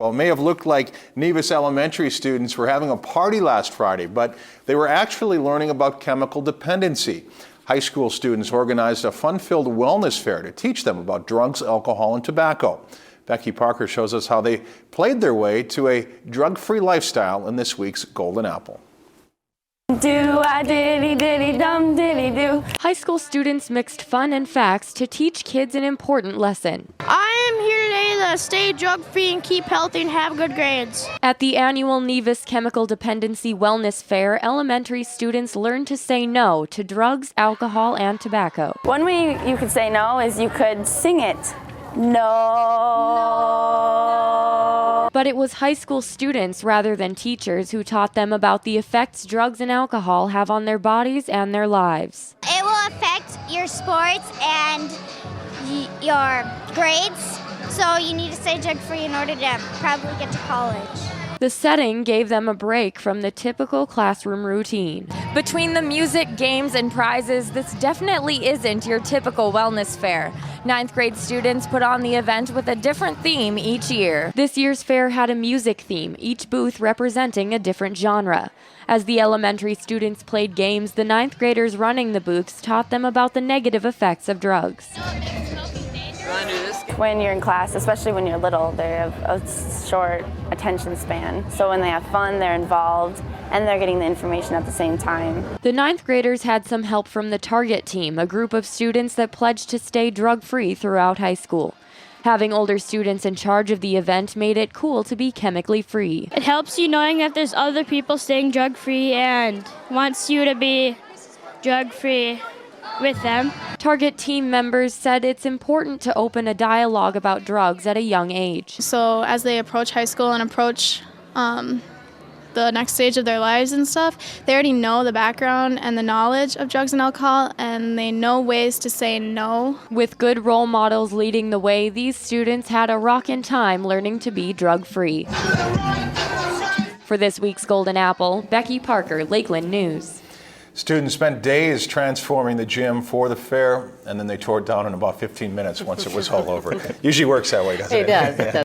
Well, it may have looked like Nevis elementary students were having a party last Friday, but they were actually learning about chemical dependency. High school students organized a fun-filled wellness fair to teach them about drugs, alcohol, and tobacco. Becky Parker shows us how they played their way to a drug-free lifestyle in this week's Golden Apple. Do-I-diddy-diddy-dum-diddy-do. High school students mixed fun and facts to teach kids an important lesson. I am here today to stay drug-free and keep healthy and have good grades. At the annual Nevis Chemical Dependency Wellness Fair, elementary students learned to say no to drugs, alcohol, and tobacco. One way you could say no is you could sing it. No. But it was high school students rather than teachers who taught them about the effects drugs and alcohol have on their bodies and their lives. It will affect your sports and your grades, so you need to stay drug-free in order to probably get to college. The setting gave them a break from the typical classroom routine. Between the music, games, and prizes, this definitely isn't your typical wellness fair. 9th grade students put on the event with a different theme each year. This year's fair had a music theme, each booth representing a different genre. As the elementary students played games, the 9th graders running the booths taught them about the negative effects of drugs. When you're in class, especially when you're little, they have a short attention span. So when they have fun, they're involved, and they're getting the information at the same time. The 9th graders had some help from the Target team, a group of students that pledged to stay drug-free throughout high school. Having older students in charge of the event made it cool to be chemically free. It helps you knowing that there's other people staying drug-free and wants you to be drug-free with them. Target team members said it's important to open a dialogue about drugs at a young age. So as they approach high school and approach the next stage of their lives and stuff, they already know the background and the knowledge of drugs and alcohol, and they know ways to say no. With good role models leading the way, these students had a rockin' time learning to be drug-free. For this week's Golden Apple, Becky Parker, Lakeland News. Students spent days transforming the gym for the fair, and then they tore it down in about 15 minutes once it was all over. Usually works that way, doesn't it? It does.